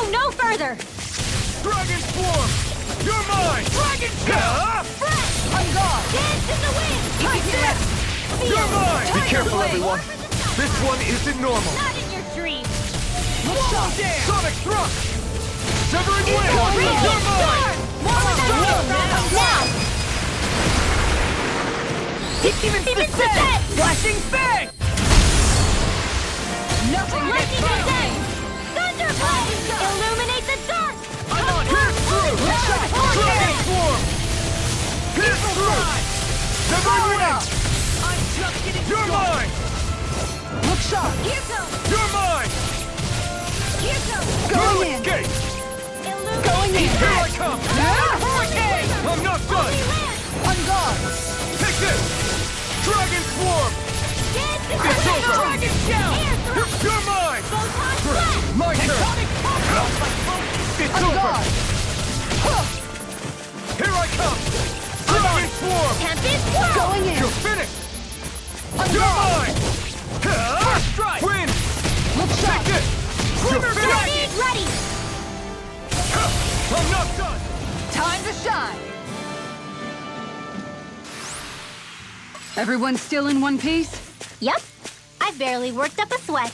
Go no further! Dragon form! You're mine! Dragon shell! On guard! Dance in the wind! You're mine! Be careful, Blade. everyone! This one isn't normal! Not in your dreams! Whoa, damn! Sonic thrust! Severing wind! Real You're mine! Now! Even descent! Flashing bang! Nothing Lightning gets by me! descent! Thunderbolt! Illuminate the dark! I'm on Pierce through! Dragon form! Pierce through! Severing wind! I'm just getting You're started! mine! Look sharp! Here goes! You're mine! Here goes! No Going in! escape! Illuminate Going in! Here I come! Hurricane! I'm not done! On guard! Take this! Dragon swarm! Dance in It's the over! wind! Dragon shell! Air thrust! You're mine! Photon blast! My turn! Tectonic compounds like both! It's On over! guard! Here I come! Dragon swarm! Tempest whirl! Going in! You're finished! On You're guard! mine! First strike! Win! Look sharp! Take this! You're Glimmer finished! dragon! Ready! I'm not done! Time to shine! Everyone still in one piece? Yep. I barely worked up a sweat.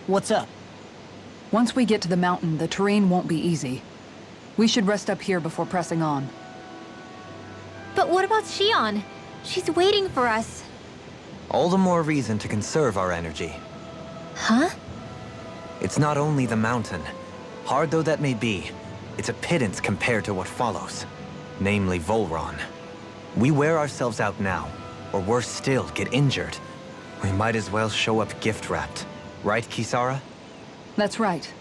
What's up? Once we get to the mountain, the terrain won't be easy. We should rest up here before pressing on. But what about Shion? She's waiting for us. All the more reason to conserve our energy. Huh? It's not only the mountain. Hard though that may be, it's a pittance compared to what follows. Namely Volron. We wear ourselves out now, or worse still, get injured. We might as well show up gift-wrapped. Right, Kisara? That's right.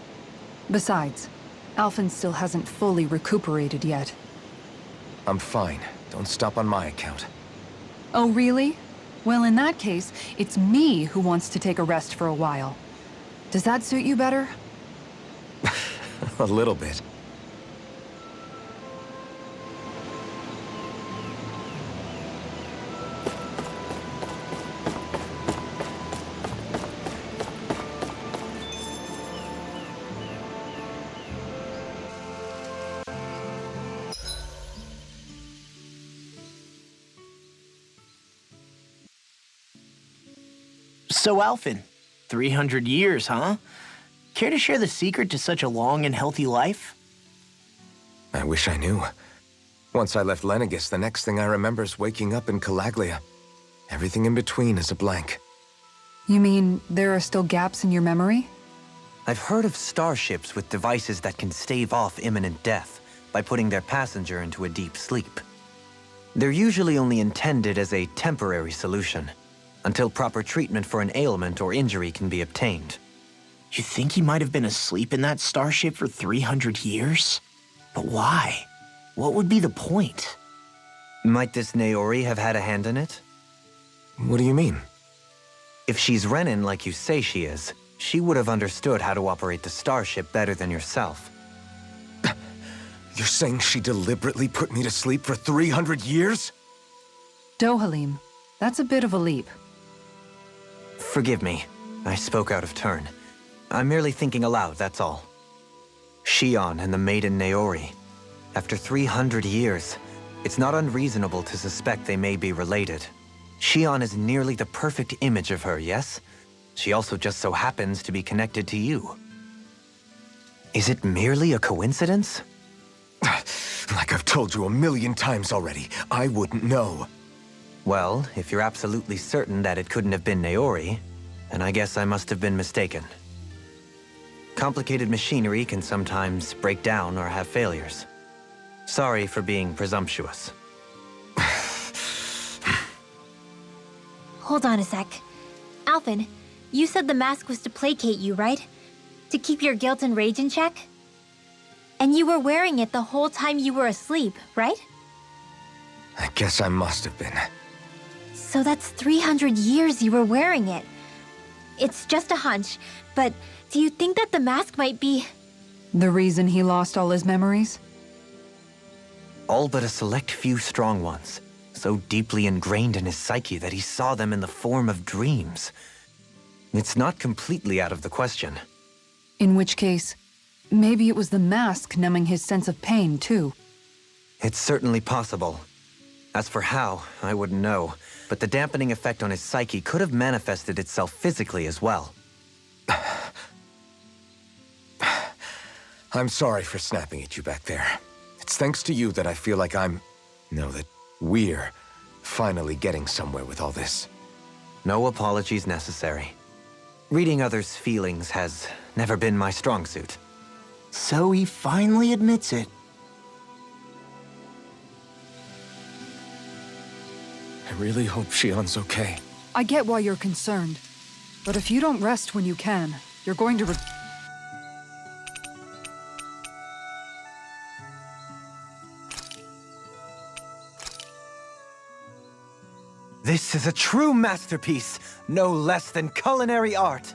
Besides, Alphen still hasn't fully recuperated yet. I'm fine. Don't stop on my account. Oh, really? Well, in that case, it's me who wants to take a rest for a while. Does that suit you better? A little bit. So, Alphen, 300 years, huh? Care to share the secret to such a long and healthy life? I wish I knew. Once I left Lenegis, the next thing I remember is waking up in Calaglia. Everything in between is a blank. You mean there are still gaps in your memory? I've heard of starships with devices that can stave off imminent death by putting their passenger into a deep sleep. They're usually only intended as a temporary solution, until proper treatment for an ailment or injury can be obtained. You think he might have been asleep in that starship for 300 years? But why? What would be the point? Might this Naori have had a hand in it? What do you mean? If she's Renan like you say she is, she would have understood how to operate the starship better than yourself. You're saying she deliberately put me to sleep for 300 years? Dohalim, that's a bit of a leap. Forgive me, I spoke out of turn. I'm merely thinking aloud, that's all. Shion and the maiden Naori. After 300 years, it's not unreasonable to suspect they may be related. Shion is nearly the perfect image of her, yes? She also just so happens to be connected to you. Is it merely a coincidence? Like I've told you a million times already, I wouldn't know. Well, if you're absolutely certain that it couldn't have been Naori, then I guess I must have been mistaken. Complicated machinery can sometimes break down or have failures. Sorry for being presumptuous. Hold on a sec. Alphen, you said the mask was to placate you, right? To keep your guilt and rage in check? And you were wearing it the whole time you were asleep, right? I guess I must have been. So that's 300 years you were wearing it. It's just a hunch, but do you think that the mask might be... The reason he lost all his memories? All but a select few strong ones, so deeply ingrained in his psyche that he saw them in the form of dreams. It's not completely out of the question. In which case, maybe it was the mask numbing his sense of pain, too. It's certainly possible. As for how, I wouldn't know, but the dampening effect on his psyche could have manifested itself physically as well. I'm sorry for snapping at you back there. It's thanks to you that I feel like that we're finally getting somewhere with all this. No apologies necessary. Reading others' feelings has never been my strong suit. So he finally admits it. I really hope Shion's okay. I get why you're concerned. But if you don't rest when you can, you're going to This is a true masterpiece, no less than culinary art.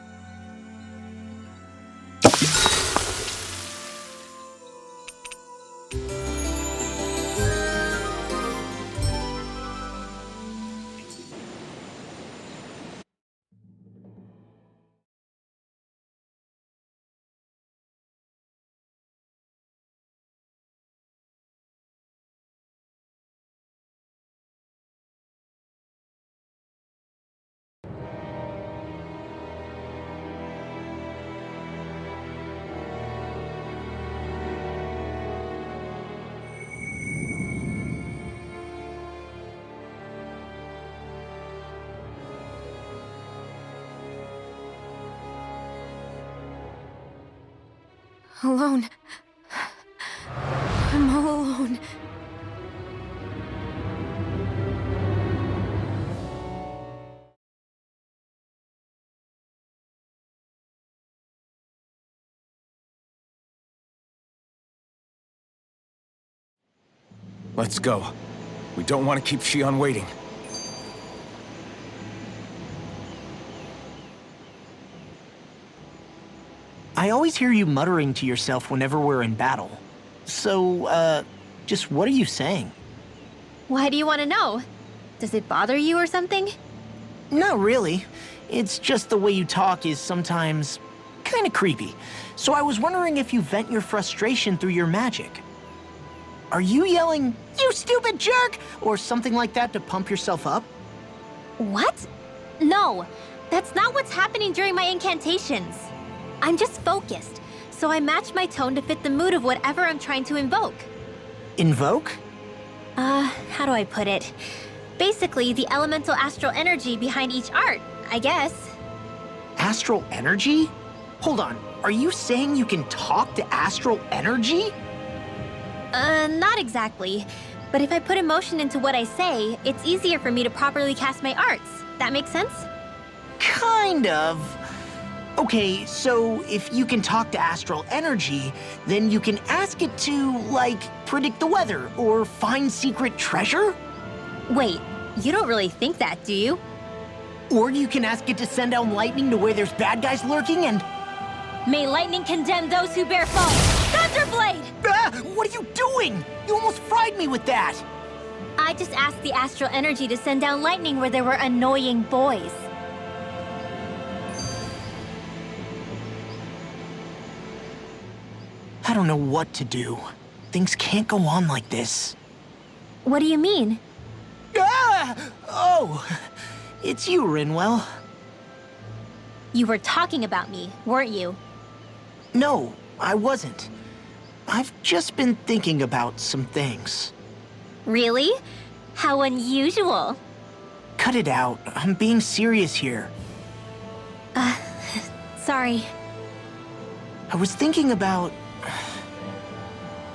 Alone. I'm all alone. Let's go. We don't want to keep Shion waiting. I always hear you muttering to yourself whenever we're in battle. So, just what are you saying? Why do you want to know? Does it bother you or something? Not really. It's just the way you talk is sometimes kind of creepy. So I was wondering if you vent your frustration through your magic. Are you yelling, "You stupid jerk," or something like that to pump yourself up? What? No, that's not what's happening during my incantations. I'm just focused, so I match my tone to fit the mood of whatever I'm trying to invoke. Invoke? How do I put it? Basically, the elemental astral energy behind each art, I guess. Astral energy? Hold on, are you saying you can talk to astral energy? Not exactly. But if I put emotion into what I say, it's easier for me to properly cast my arts. That makes sense? Kind of. Okay, so if you can talk to astral energy, then you can ask it to, like, predict the weather or find secret treasure? Wait, you don't really think that, do you? Or you can ask it to send down lightning to where there's bad guys lurking and... May lightning condemn those who bear false! Thunderblade! Ah! What are you doing? You almost fried me with that! I just asked the astral energy to send down lightning where there were annoying boys. I don't know what to do. Things can't go on like this. What do you mean? Ah! Oh, it's you, Rinwell. You were talking about me, weren't you? No, I wasn't. I've just been thinking about some things. Really? How unusual. Cut it out. I'm being serious here. Sorry. I was thinking about...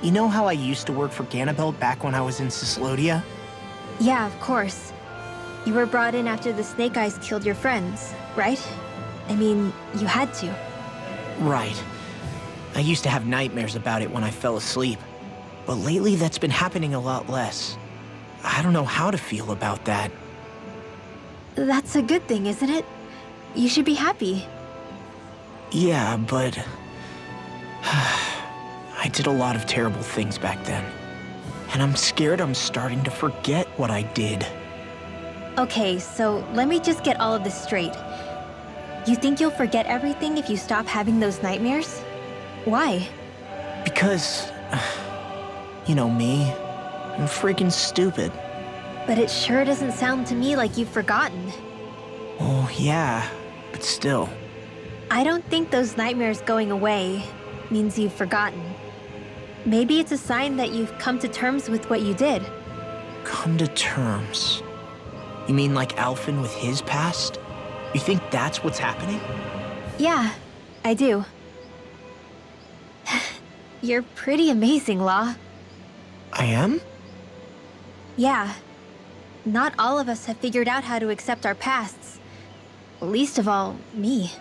You know how I used to work for Ganabelt back when I was in Cislodia? Yeah, of course. You were brought in after the Snake Eyes killed your friends, right? I mean, you had to. Right. I used to have nightmares about it when I fell asleep. But lately that's been happening a lot less. I don't know how to feel about that. That's a good thing, isn't it? You should be happy. Yeah, but... I did a lot of terrible things back then. And I'm scared I'm starting to forget what I did. Okay, so let me just get all of this straight. You think you'll forget everything if you stop having those nightmares? Why? Because... You know me. I'm freaking stupid. But it sure doesn't sound to me like you've forgotten. Oh, yeah. But still. I don't think those nightmares going away means you've forgotten. Maybe it's a sign that you've come to terms with what you did. Come to terms? You mean like Alphen with his past? You think that's what's happening? Yeah, I do. You're pretty amazing, Law. I am? Yeah. Not all of us have figured out how to accept our pasts. Least of all, me.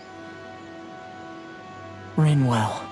Rinwell.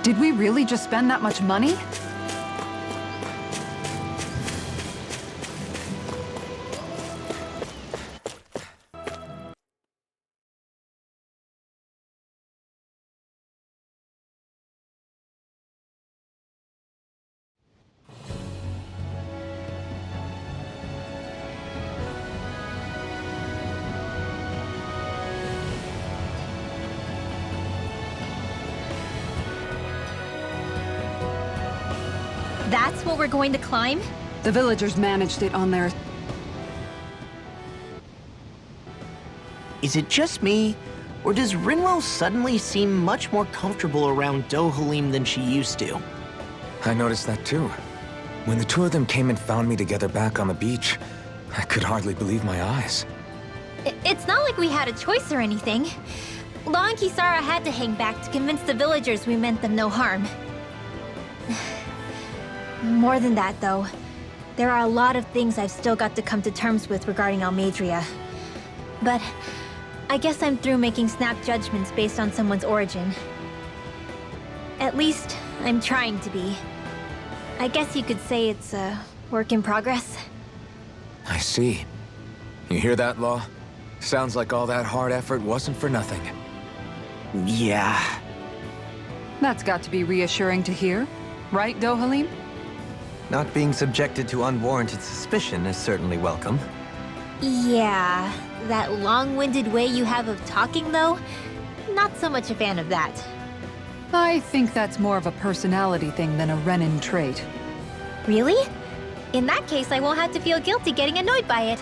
Did we really just spend that much money? That's what we're going to climb? The villagers managed it on their... Is it just me, or does Rinwo suddenly seem much more comfortable around Dohalim than she used to? I noticed that too. When the two of them came and found me together back on the beach, I could hardly believe my eyes. It's not like we had a choice or anything. Law and Kisara had to hang back to convince the villagers we meant them no harm. More than that, though. There are a lot of things I've still got to come to terms with regarding Almadria. But I guess I'm through making snap judgments based on someone's origin. At least, I'm trying to be. I guess you could say it's a work in progress. I see. You hear that, Law? Sounds like all that hard effort wasn't for nothing. Yeah. That's got to be reassuring to hear. Right, Dohalim? Not being subjected to unwarranted suspicion is certainly welcome. Yeah, that long-winded way you have of talking, though? Not so much a fan of that. I think that's more of a personality thing than a Renan trait. Really? In that case, I won't have to feel guilty getting annoyed by it.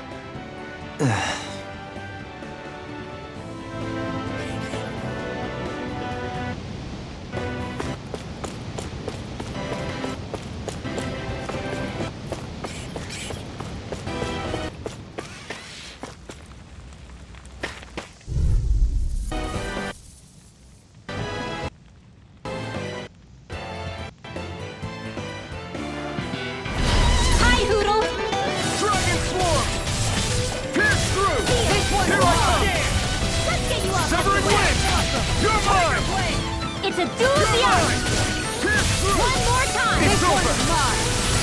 It's a duel of the arms! One more time! This one's mine!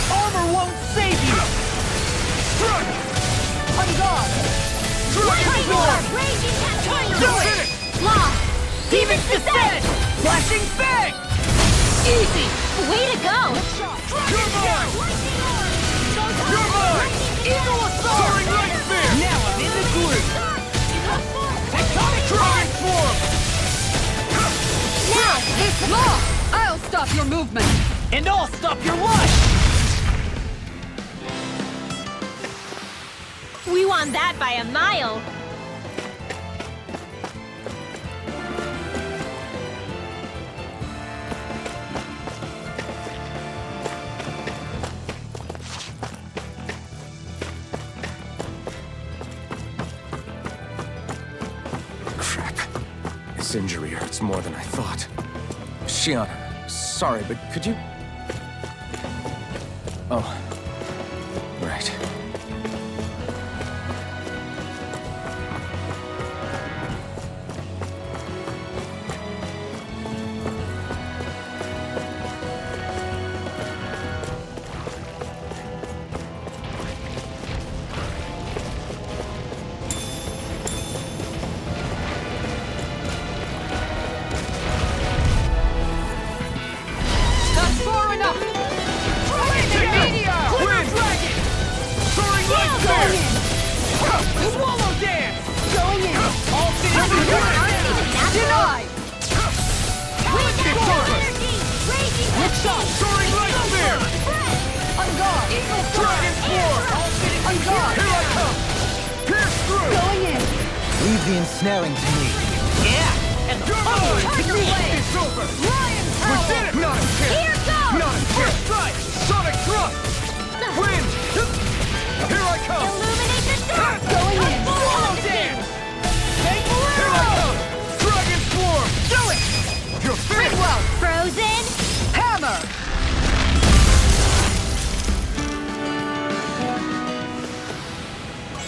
Armor won't save you! On guard! One more! Raging Cat's Do it! Law! Demon's Descent! Flashing Fang! Easy! Way to go! You're mine! You're mine! Eagle Assault! Soaring Light Spear! Now I'm in the group! Tectonic Dragon Swarm! Now! It's Law! I'll stop your movement! And I'll stop your life! We won that by a mile! Crap. This injury hurts more than I thought. Shiana, sorry, but could you... Oh. Right. That's far enough! Swallow Dance! Going in! All citizens denied! Look shot! Soaring Light Spear! On guard! Eagle Dragon Swarm! All citizens on guard! Here I come! Pierce through! Going in! Leave the ensnaring to me. Yeah! And the power is me! It's over! Lion Power! We did it! Not a chance! Here goes! Not a chance! First strike! Sonic Thrust! Wind! Here I come! Illuminate the dark! Going in! Swallow Dance! Take Here I come! Dragon Swarm! Do it! You're finished! Well, Frozen! Hammer!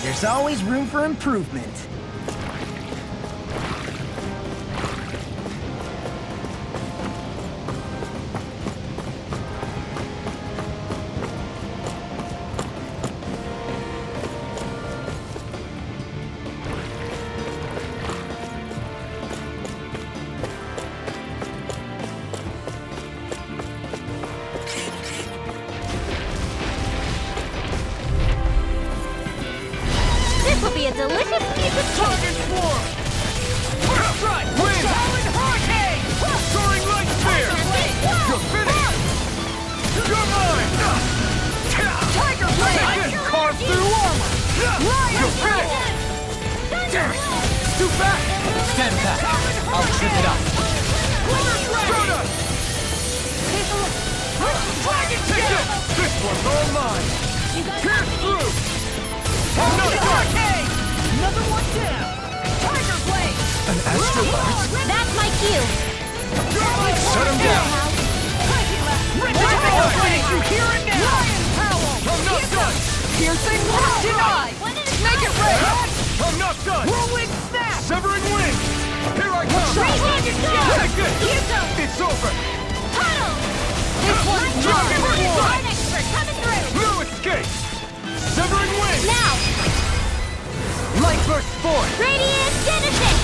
There's always room for improvement. delicious piece of Target swarm! First strike! Win! Talon hurricane! Soaring light spear! You're finished! You're mine! Tiger Blade! Take this! Carve through armor! You're finished! Too fast! Stand back. I'll trip it up. Soda! Dragon Tail! This one's all mine! Pierce through! Another hurricane! Another one down! Tiger Blade! An astral blast? That's my cue. Shut him down! Tiger Blade! You hear it now! Lion Power! I'm not done! Piercing blast denied! Make it red! I'm not done! Whirling snap! Severing wind! Here I come! Radiant storm! Take this! Here goes! It's over! Puddle! This one's Dragon Swarm! An expert coming through! No escape! Severing wind! Now! Light burst forth. Radiant finishing!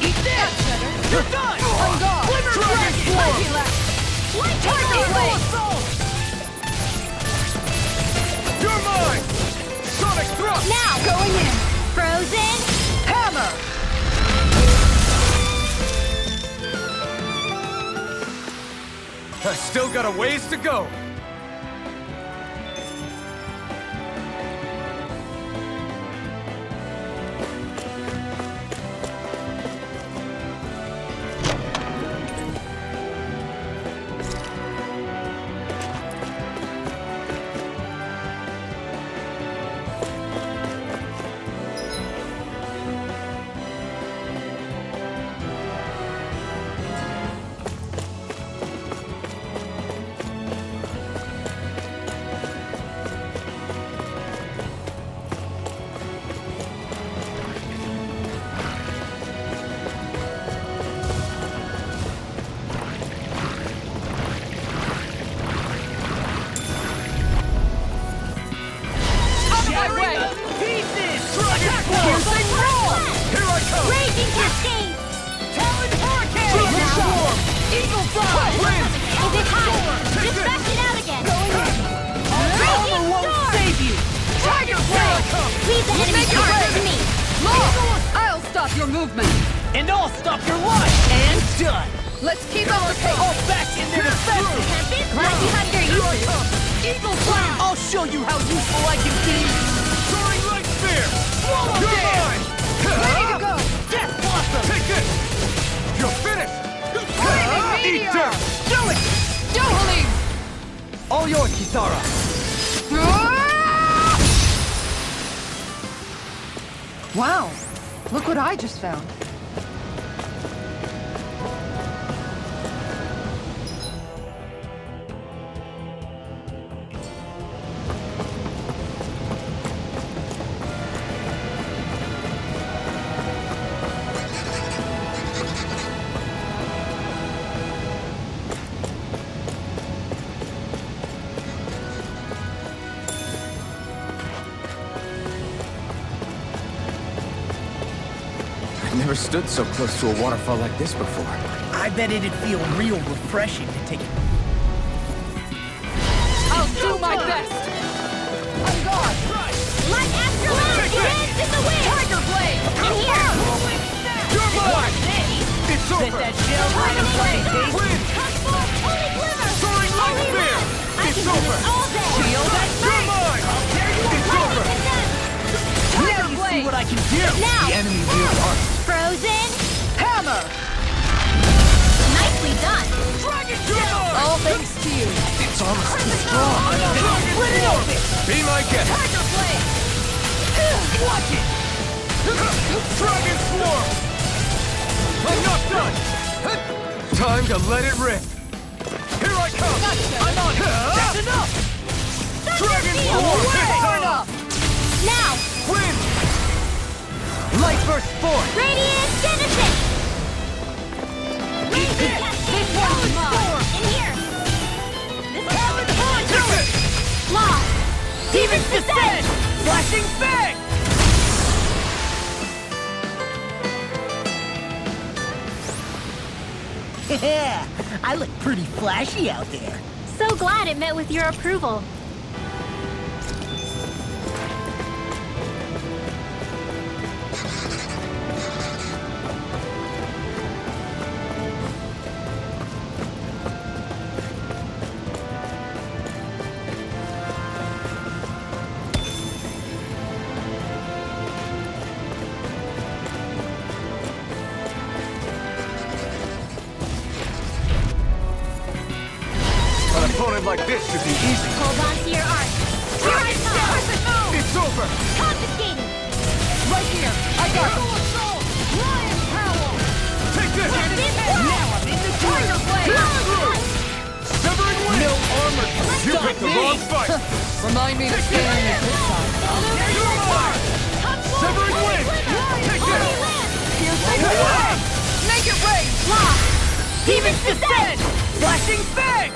Eat this! You're done! On guard! Dragon Swarm! Tiger Blade! You're mine! Sonic thrust! Now! Going in! Frozen! Hammer! I still got a ways to go! Raging cascade! Talon hurricane! Dragon Swarm! Eagle fly! Wind! Is it high? Just back it out again! Raging won't storm! save you! Tiger Blade! Leave the enemy cards to me! I'll stop your movement. And I'll stop your life! And done! Let's keep up the pace. All back in their defenses! Glad you have your uses! Eagle Flash! I'll show you how useful I can be! Soaring light spear! Swallow You're Dance! mine! Ready to go! Death Blossom! Take this! You're finished! Flaming Eat Meteor! dirt! Do it! Dohalim! All yours, Kisara. Wow. Look what I just found. I've never stood so close to a waterfall like this before. I bet it'd feel real refreshing to take it. I'll do my best. On guard. Light after light! Dance in the wind! Tiger Blade! In here! You're mine! It's Set over! that shell right in place, Dave! Wind! Holy glimmer! Soaring light Holy spear! run! I It's can do over! this all day! Feel that You're face! mine! It's over! Now you see what I can do! Now! The enemy wields art. Frozen! Hammer! Nicely done! Dragon Swarm! All thanks to you! It's almost too strong. Split it open! Be my guest! Tiger Blade! Watch it! Dragon Swarm! I'm not done! Time to let it rip! Here I come! I'm on it! That's enough! Dragon Shield! Swarm! Far enough! Now! Wind! Light burst forth. Radiant finishing! This one's mine! In here! This Talon is Hurricane! Lost! Demons descend! Flashing fang! Yeah, I look pretty flashy out there. So glad it met with your approval. This should be easy. Hold on to your art. Here I come! It's over. Confiscated! Right here! I got him! Take this. Now I'm in the tiger blade! Severing wind. No armor can You stop picked the me! wrong fight. Remind me to stay on your good side. You're mine. Severing wind. Take this. Piercing away! Make it rain! Demon's Descent! Flashing fang!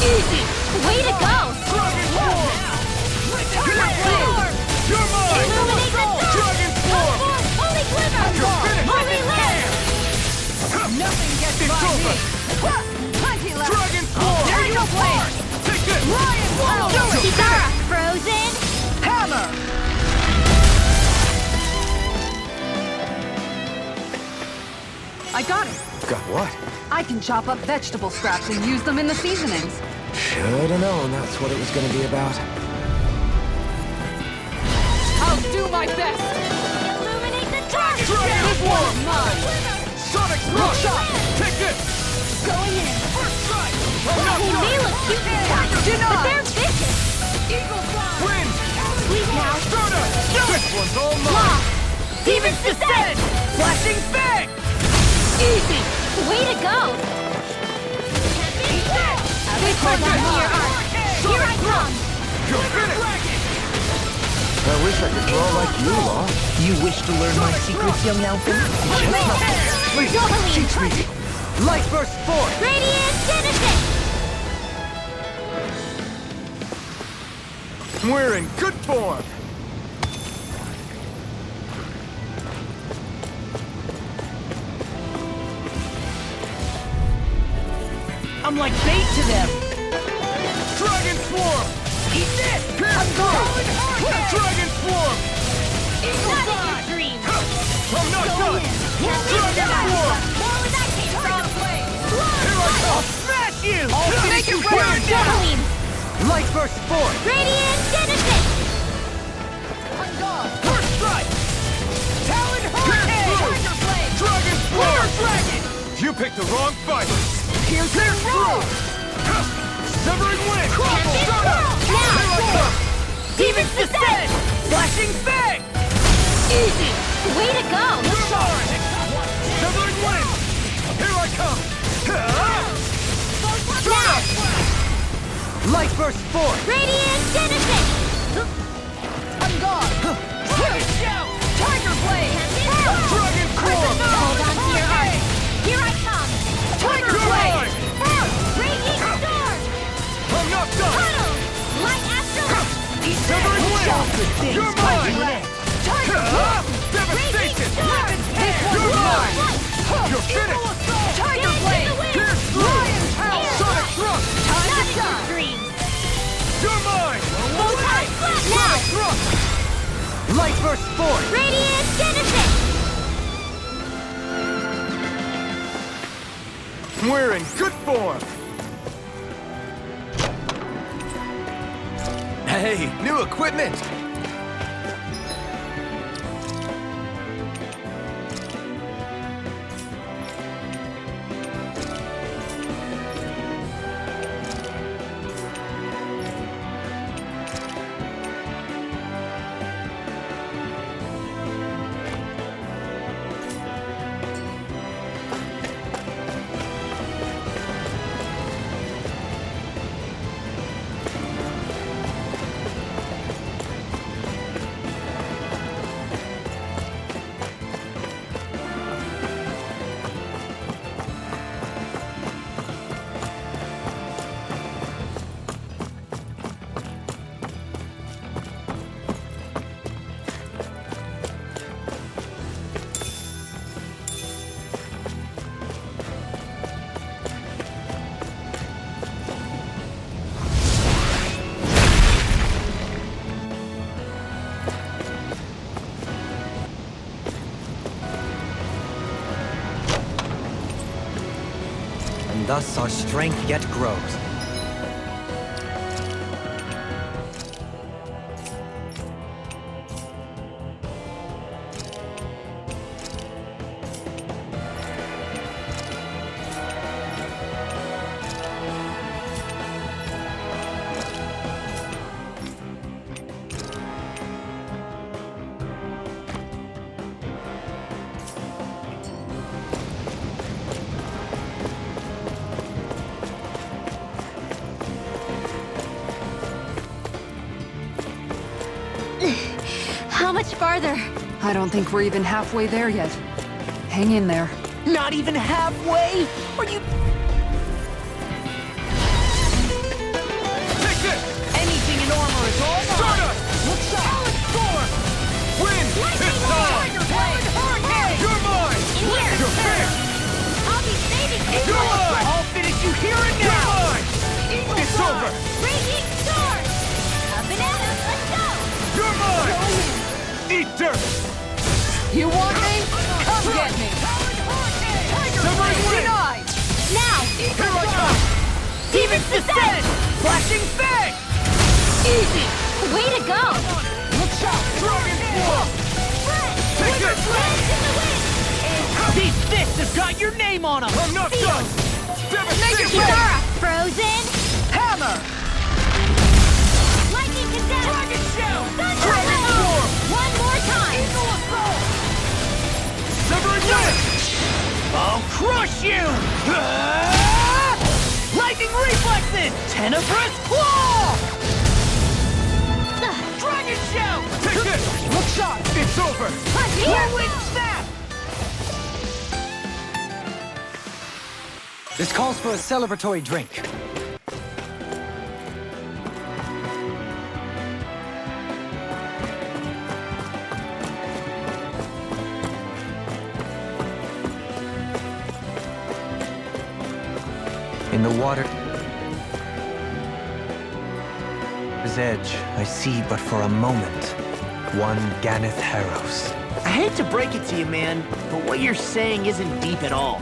Easy! Way to go! Dragon form. You're mine. Illuminate the dark! Dragon form. Holy Glimmer! You're finished. Holy Lamp! Nothing gets It's by over. me! Plenty left! Dragon form. There you go! Take this. Lion power! Kitara! Frozen! Hammer! I got it! Got what? I can chop up vegetable scraps and use them in the seasonings. Should've known that's what it was gonna be about. I'll do my best! Illuminate the dark! Dragon This form. one's mine! Sonic rush. Take this. Going in! First strike. They may look cute and fast, but they're vicious! Eagle fly! Wind. Sleep now! Starter. This one's all mine. Law! Demon's Descent! Flashing fang! Easy! Way to go! Hold on to your art! Here I come! You're finished. I wish I could draw like you, Law. You wish to learn my secrets, young Nelson? Please teach me. Light burst forth! Radiant Genesis! We're in good form. I'm like bait to them. Dragon swarm. Eat this! I'm going. Dragon swarm. Not in your dreams! I'm not done. Dragon swarm. More where that came from! Here I come. Smash you! I'll Make it finish you rain! first. Doubling! Light burst forth! Radiant Genesis! First strike. Talon Pierce Hurricane! through. Dragon swarm. Dragon! You picked the wrong fight. Pierce through! Severing wind. Now! Demon's Descent! Flashing fang! Easy! Way to go! You're mine. Severing wind. Here I come. Now! Light burst forth! Radiant Genesis! I'm gone! Dragon shout! Tiger blade! Dragon swarm. Hold on to your art! Here I come! Tiger You're blade! mine. Raging Storm! I'm not done. Tunnel! Light Astral! Severing wind. You're mine. Tiger blade! Devastation. Storm! You're mine. Light! You're finished. Tiger blade! Pierce through. Lion power! Sonic thrust. Not in your dreams! You're mine. Photon Flash! Now! Thrust. Light burst forth! Radiant Genesis! We're in good form. Hey, new equipment! And thus our strength yet grows. much farther? I don't think we're even halfway there yet. Hang in there. Not even halfway? Are you... Take this! Anything in armor is all mine! Stardust! What's up? Solid storm! Wind! This time! Hurricane! You're mine! In here! You're fair! I'll be saving you! You're mine! I'll finish you here and You're now! mine! It's over! Raging storm! Up and at 'em, let's go! You're mine! Eat dirt! You want me? Come get me! Severing wind! Denied! Now! Here I come! Demon's Descent! Flashing Fang! Easy! Way to go! Look out! Dragon Claw! Take this! Winds in the wind! These fists have got your name on them! I'm not done! Devastation! Kitara! Frozen! Hammer! Lightning condemned! Dragon Shell! Dragon Storm! One more time! Eagle Assault! Severing wind! I'll crush you! Ah! Lightning Reflexes! Tenebrous Claw! Dragon Shell! Take this! Look sharp! It's over! Punch here! Whirlwind Snap! This calls for a celebratory drink. In the water's edge, I see but for a moment one Ganeth Harrows. I hate to break it to you, man, but what you're saying isn't deep at all.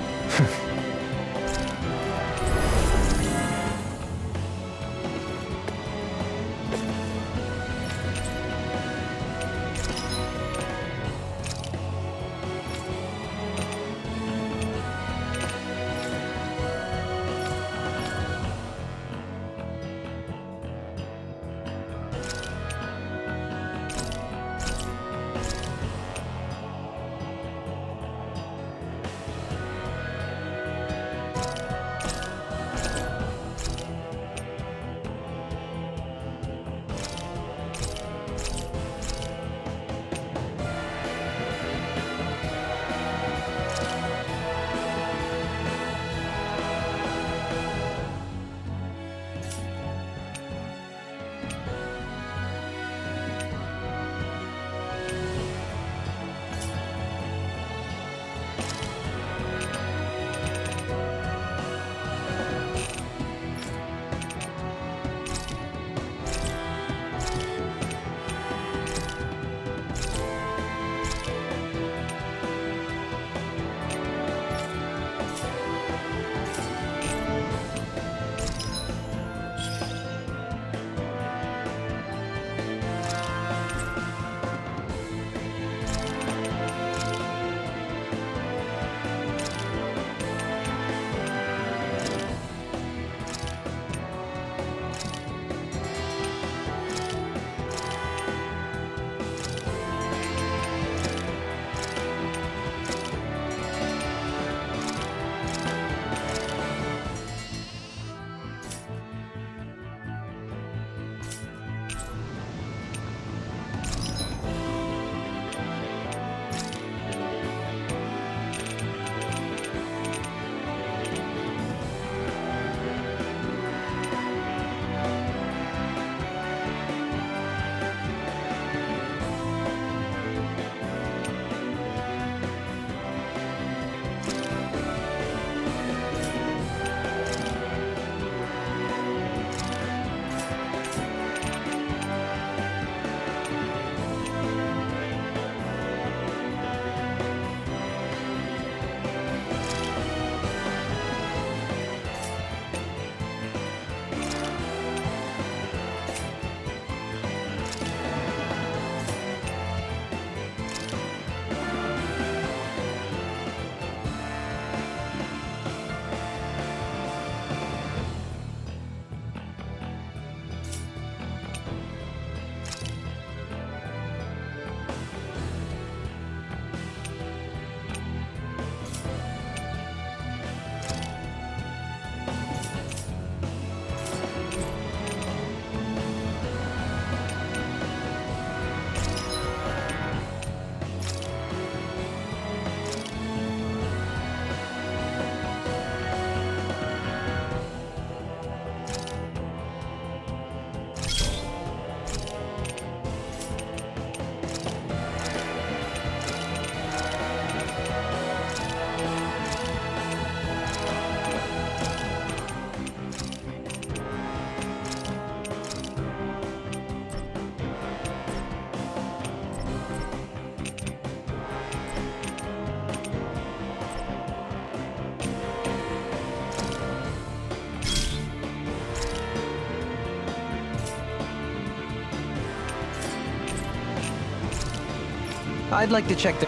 I'd like to check the...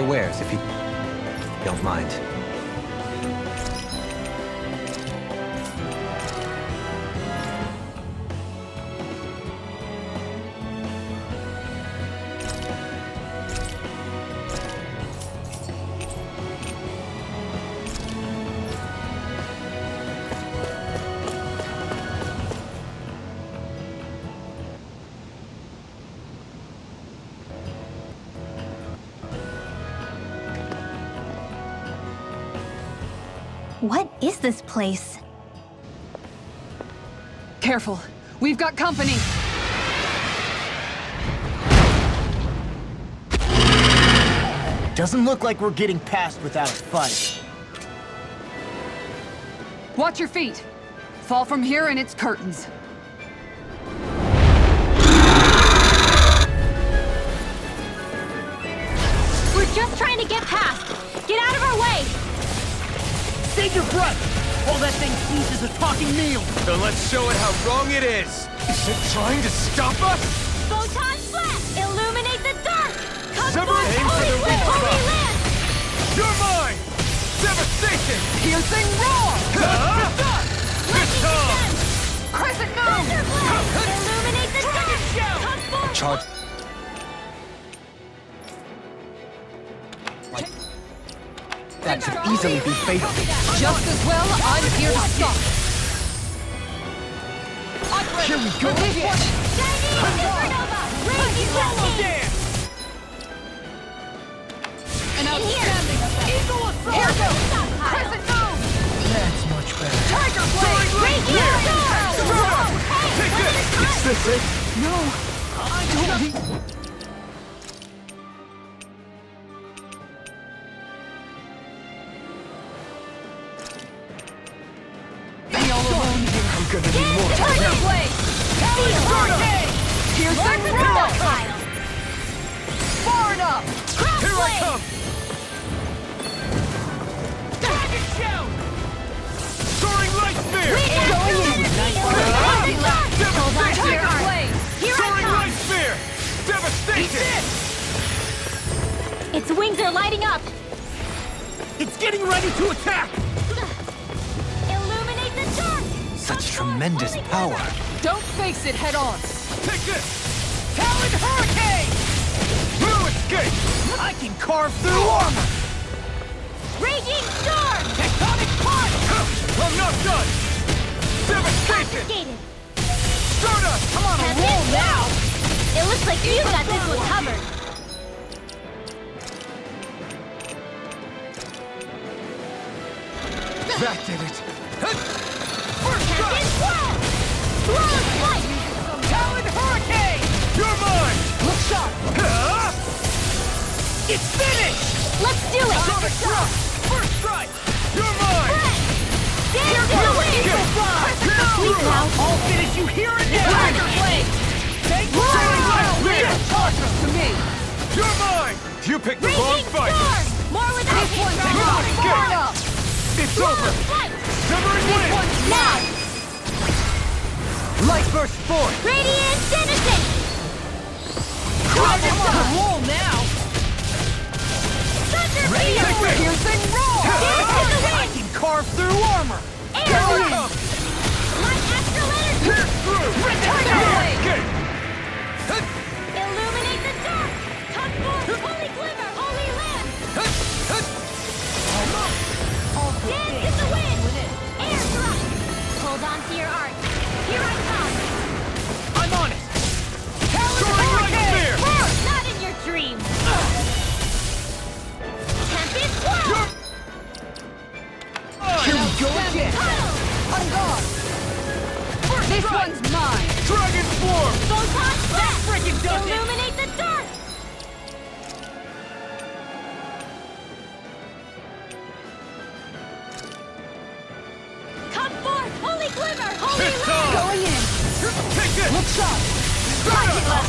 wares, if you don't mind. What is this place? Careful. We've got company. Doesn't look like we're getting past without a fight. Watch your feet. Fall from here and it's curtains. We're just trying to get past. Get out of our way! Save your breath! All that thing sees is a talking meal! Then let's show it how wrong it is! Is it trying to stop us? Photon blast! Illuminate the dark! Come Sever forth, it into the weak holy spot. land! You're mine! Devastation! Piercing roar! This time! Crescent moon! Thunderblast! Illuminate the dark! Dragon shell! Come forth! Charge... That could easily be fatal. Just as well, I'm here to stop. Here we go again! Chinese supernova! Raging hurricane! An In here! outstanding... Eagle assault! Here goes! Stockpile! Crescent moon! That's much better. Tiger blade! Raging storm! Take this! Is this it? No! I don't... Be all alone here. I'm gonna need more Tiger help! blade! Hurricane! Piercing roar! Far enough! Here I come! Dragon shell! Soaring light spear! Devastation! Tiger blade! Soaring light spear! Devastation! Its wings are lighting up! It's getting ready to attack! Illuminate the dark! Such tremendous power. Don't face it head on. Take this! Talon hurricane! No escape! I can carve through armor! Raging storm! Tectonic punch! I'm not done! Devastation! Confiscated! Stardust! Come on, roll now! It looks like you got this one covered. That did it! First Captain strike! Swirl! Flawless flight! Talon hurricane! You're mine! Look sharp. It's finished! Let's do it! Sonic thrust! First strike! You're mine! Dance to the wind! Sleep now! I'll finish you here and now! Tiger blade! Thank you! Soaring light spear! Toss us to me. You're mine! You picked the wrong Raging fight! storm! More without This one's haste! not Escape. far enough. It's over! Flawless flight! Severing This wind! one's Now! Light burst forth! Radiant Denizen! Dragon shell! roll now. Thunder Take Beam! this! Piercing roar! Dance to the I wind! can carve through armor! Air Here we blast! come! Light astral energy! Pierce through! Tiger blade! Escape! Illuminate the dark! Come forth, holy glimmer, holy land! Dance in the wind! Air thrust! Hold on to your art. Here I come! I'm on it! Soaring light spear! Not in your Hook shot!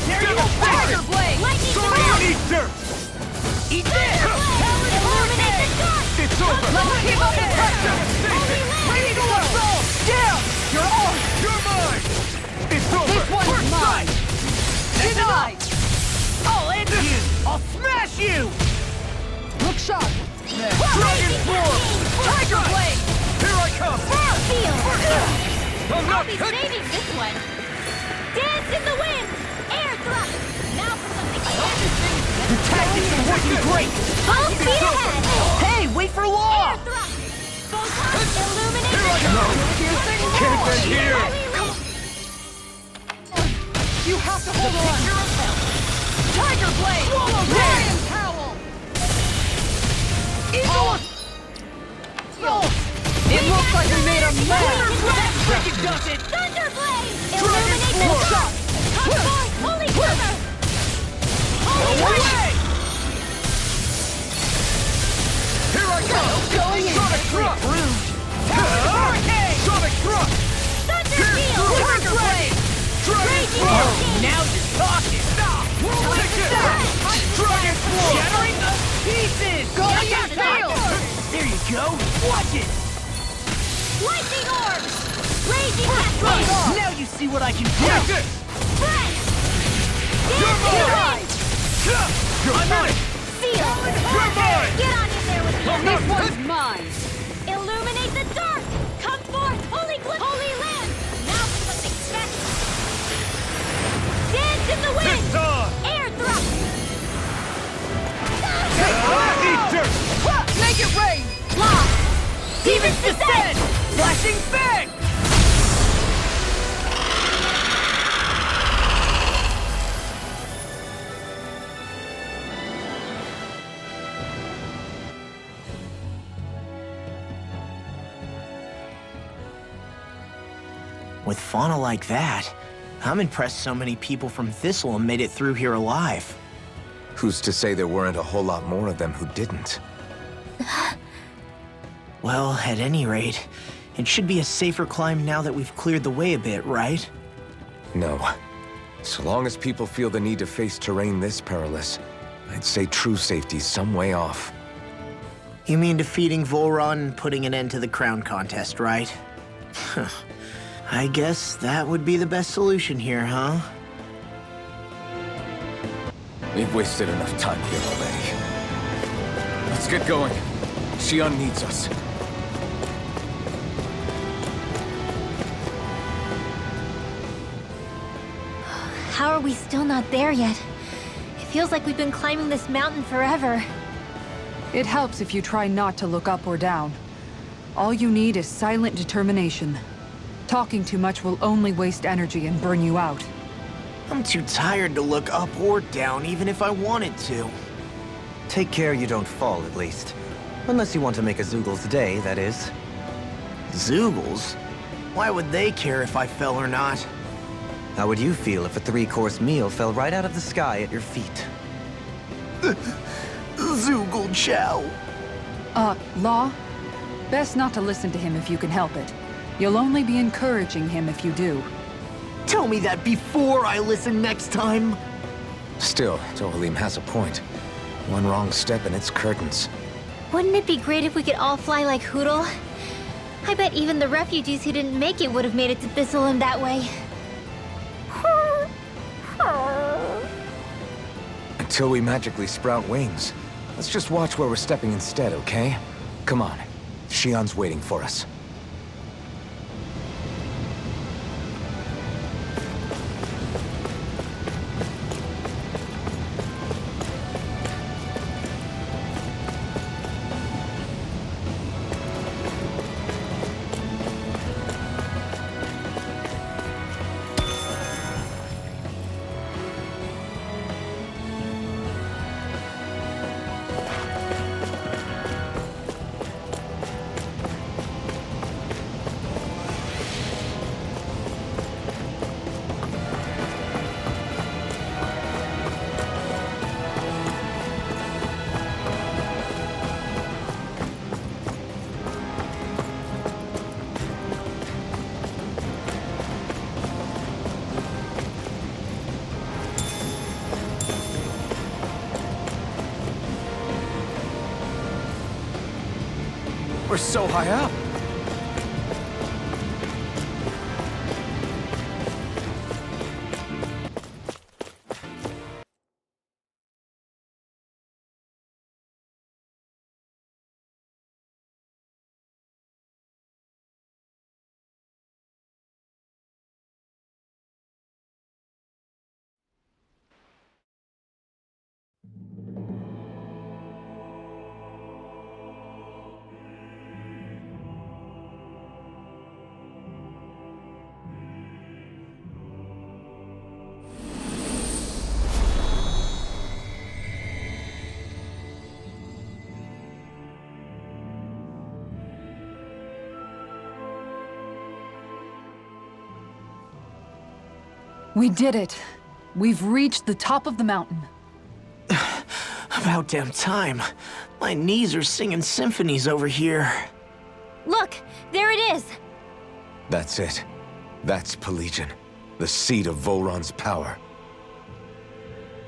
There you go! Tiger blade! Lightning Eat dirt! Eat this! Illuminate the dark! It's over! Let's keep up the pressure! Ready to assault! Down! You're on! You're mine! It's over! This one's mine! Denied! I'll end you! I'll smash you! Hook shot! Dragon form! Tiger blade! Here I come! Feel! I'm I'll not be saving this one! Dance in the wind! Air thrust! Now for something fancy! Your tactics are working great! Full speed ahead! Hey, wait for law! Air thrust! Photon illuminate Here I the go! Piercing Can't get here! You have to hold on! Tiger blade! Swallow Lion cowl! It looks like we made a mess! Freaking does it! Thunderblade! Dragon Illuminate the force! dark! Come forth! Holy cover! Holy Away! Here I go! Going in! Sonic thrust! Hurricane! Sonic thrust! Thunder Here, field! Tiger blade! Dragon Raging force! hurricane! Now you're talking! Stop! Take it! Dragon force! Shattering the pieces! Going in field! There you go! Watch it! Lightning orbs! Raging cascade! Now you see what I can do! Take it! Breath! You're mine! I'm on it! Seal! You're mine! Get on in there with me! This one's mine! Illuminate the dark! Come forth! Holy land! Now for something special! Dance in the wind! It's on! Air thrust! Eat dirt! Make it rain! Lock! Demons descend! Flashing fang! With fauna like that, I'm impressed so many people from Thistle made it through here alive. Who's to say there weren't a whole lot more of them who didn't? Well, at any rate, it should be a safer climb now that we've cleared the way a bit, right? No. So long as people feel the need to face terrain this perilous, I'd say true safety's some way off. You mean defeating Volron and putting an end to the crown contest, right? I guess that would be the best solution here, huh? We've wasted enough time here already. Let's get going. Xion needs us. How are we still not there yet? It feels like we've been climbing this mountain forever. It helps if you try not to look up or down. All you need is silent determination. Talking too much will only waste energy and burn you out. I'm too tired to look up or down, even if I wanted to. Take care you don't fall, at least. Unless you want to make a Zoogel's day, that is. Zoogles? Why would they care if I fell or not? How would you feel if a 3-course meal fell right out of the sky at your feet? Zoogle chow. Law? Best not to listen to him if you can help it. You'll only be encouraging him if you do. Tell me that before I listen next time. Still, Dohalim has a point. One wrong step and it's curtains. Wouldn't it be great if we could all fly like Hootle? I bet even the refugees who didn't make it would have made it to Thistleland that way. Until we magically sprout wings. Let's just watch where we're stepping instead, okay? Come on. Xion's waiting for us. We're so high up. We did it. We've reached the top of the mountain. About damn time. My knees are singing symphonies over here. Look, there it is. That's it. That's Pelegion, the seat of Volron's power.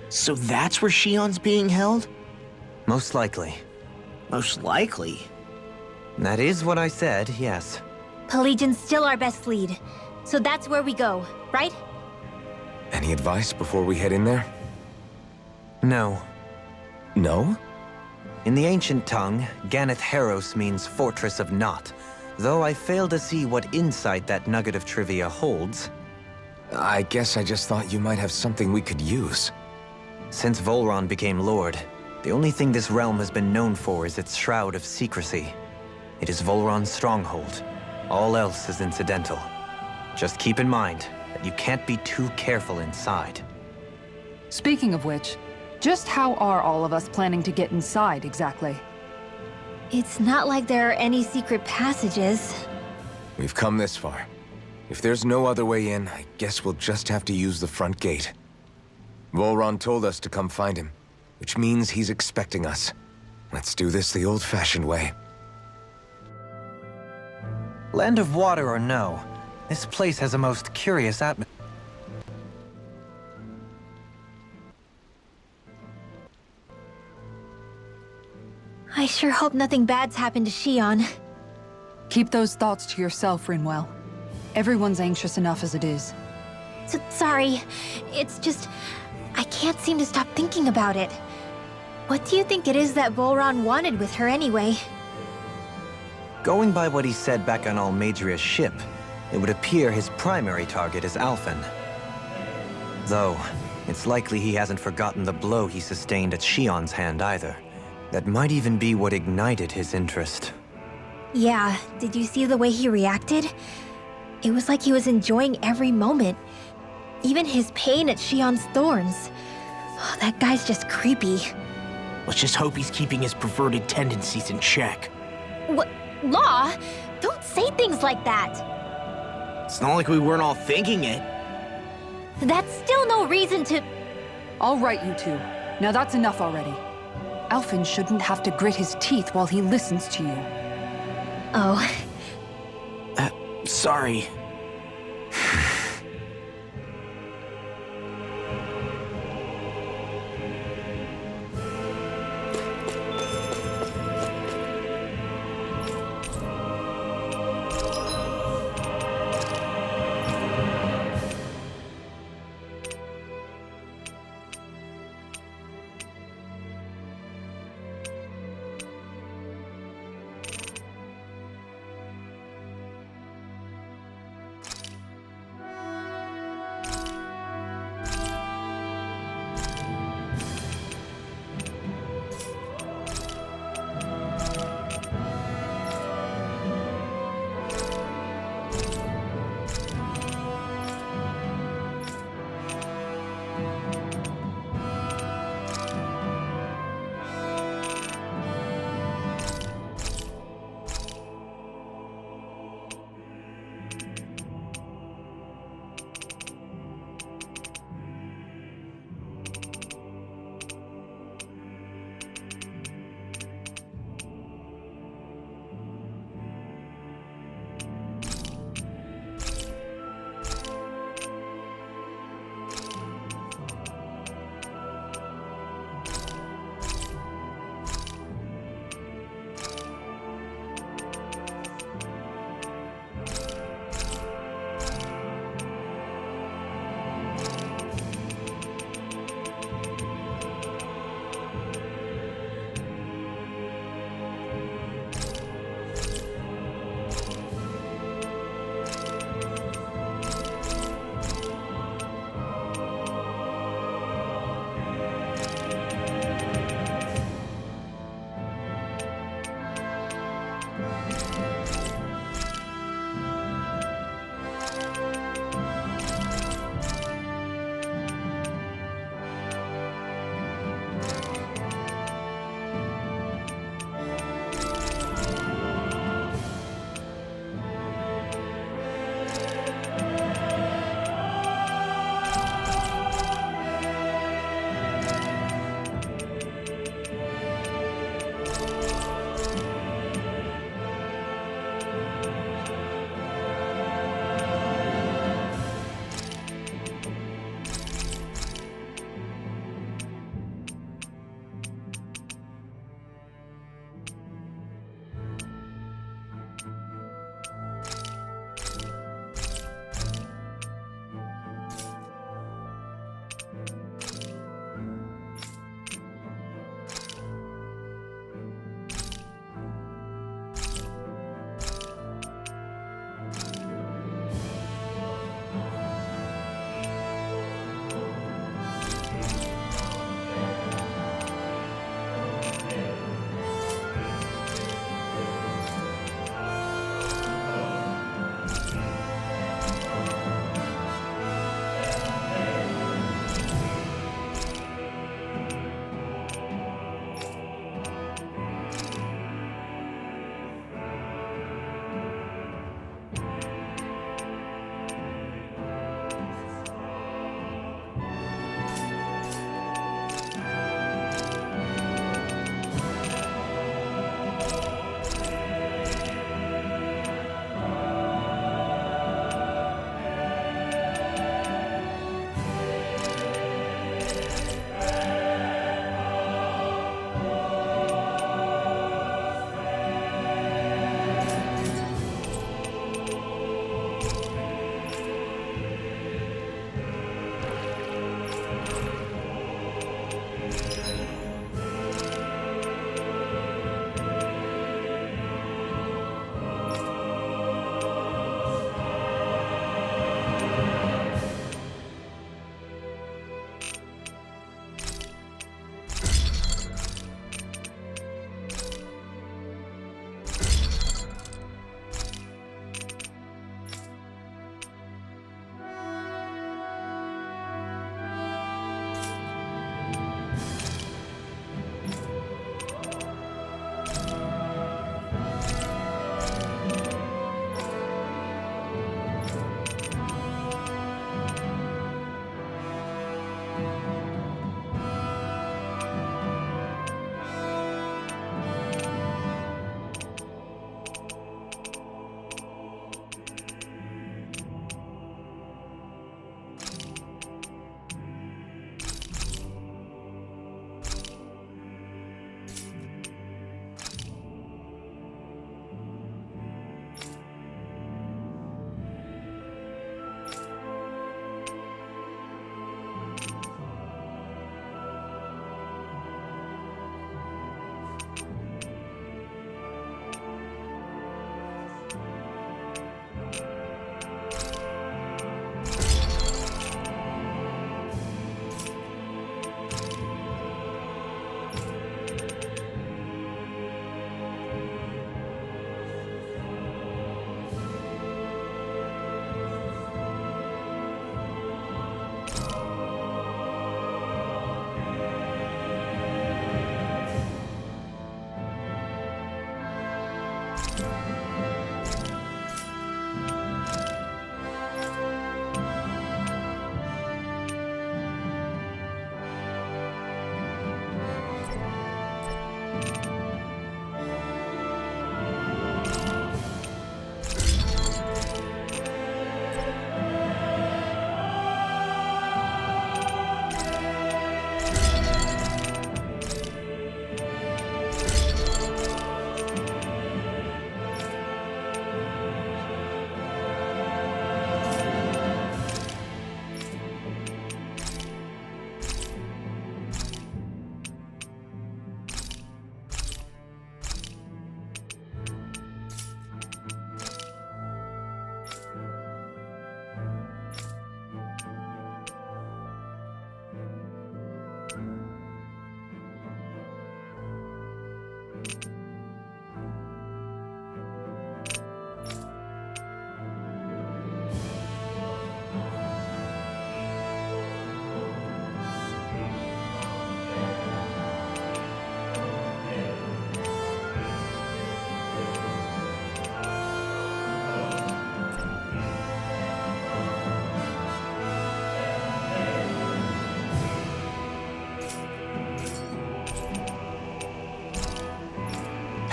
So that's where Shion's being held? Most likely. Most likely. That is what I said, yes. Pelegion's still our best lead. So that's where we go, right? Any advice before we head in there? No. No? In the ancient tongue, Ganeth Heros means Fortress of Naught, though I fail to see what insight that nugget of trivia holds. I guess I just thought you might have something we could use. Since Volron became Lord, the only thing this realm has been known for is its shroud of secrecy. It is Volron's stronghold. All else is incidental. Just keep in mind that you can't be too careful inside. Speaking of which, just how are all of us planning to get inside exactly? It's not like there are any secret passages. We've come this far. If there's no other way in, I guess we'll just have to use the front gate. Volron told us to come find him, which means he's expecting us. Let's do this the old-fashioned way. Land of water or no, this place has a most curious atmosphere. I sure hope nothing bad's happened to Shion. Keep those thoughts to yourself, Rinwell. Everyone's anxious enough as it is. Sorry, it's just... I can't seem to stop thinking about it. What do you think it is that Volron wanted with her anyway? Going by what he said back on Almadria's ship, it would appear his primary target is Alphen. Though, it's likely he hasn't forgotten the blow he sustained at Shion's hand either. That might even be what ignited his interest. Yeah, did you see the way he reacted? It was like he was enjoying every moment. Even his pain at Shion's thorns. Oh, that guy's just creepy. Let's just hope he's keeping his perverted tendencies in check. What? Law? Don't say things like that! It's not like we weren't all thinking it. That's still no reason to... All right, you two. Now that's enough already. Alphen shouldn't have to grit his teeth while he listens to you. Oh. Sorry.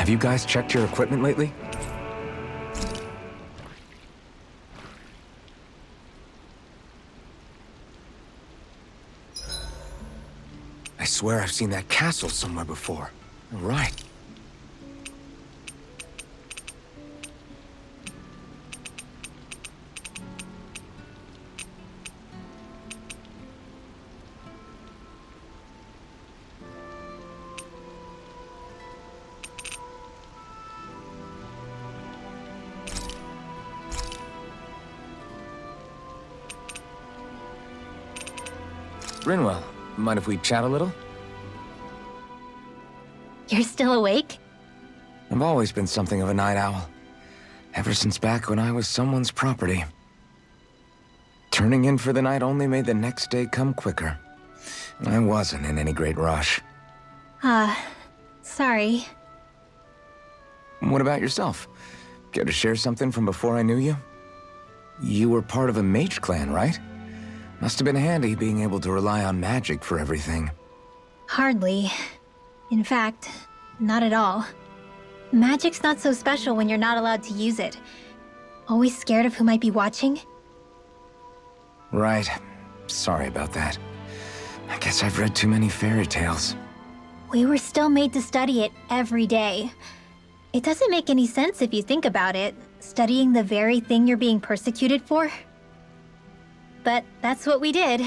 Have you guys checked your equipment lately? I swear I've seen that castle somewhere before. Right. Rinwell, mind if we chat a little? You're still awake? I've always been something of a night owl. Ever since back when I was someone's property. Turning in for the night only made the next day come quicker. I wasn't in any great rush. Sorry. What about yourself? Care to share something from before I knew you? You were part of a mage clan, right? Must have been handy being able to rely on magic for everything. Hardly. In fact, not at all. Magic's not so special when you're not allowed to use it. Always scared of who might be watching? Right. Sorry about that. I guess I've read too many fairy tales. We were still made to study it every day. It doesn't make any sense if you think about it, studying the very thing you're being persecuted for. But that's what we did,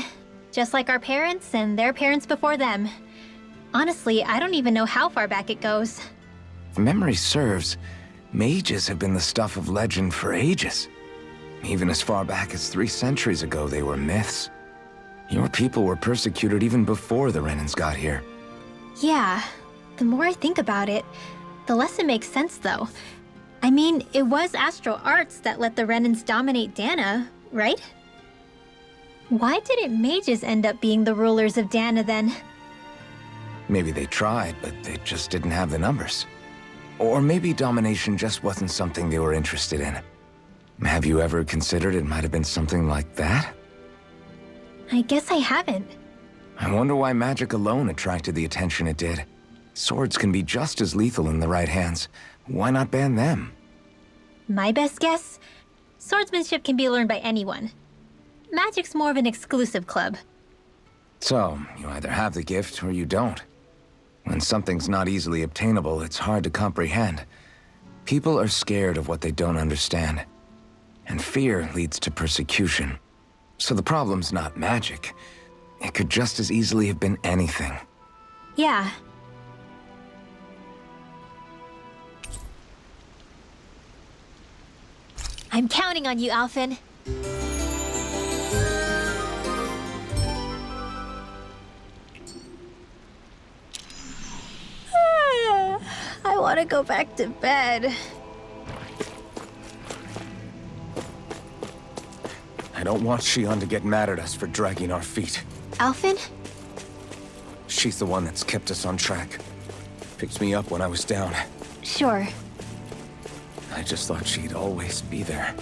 just like our parents and their parents before them. Honestly, I don't even know how far back it goes. If memory serves, mages have been the stuff of legend for ages. Even as far back as 3 centuries ago, they were myths. Your people were persecuted even before the Renans got here. Yeah, the more I think about it, the less it makes sense though. I mean, it was astral arts that let the Renans dominate Dana, right? Why didn't mages end up being the rulers of Dana then? Maybe they tried, but they just didn't have the numbers. Or maybe domination just wasn't something they were interested in. Have you ever considered it might have been something like that? I guess I haven't. I wonder why magic alone attracted the attention it did. Swords can be just as lethal in the right hands. Why not ban them? My best guess? Swordsmanship can be learned by anyone. Magic's more of an exclusive club. So, you either have the gift or you don't. When something's not easily obtainable, it's hard to comprehend. People are scared of what they don't understand. And fear leads to persecution. So the problem's not magic. It could just as easily have been anything. Yeah. I'm counting on you, Alphen. I want to go back to bed. I don't want Shion to get mad at us for dragging our feet. Alphen? She's the one that's kept us on track. Picked me up when I was down. Sure. I just thought she'd always be there.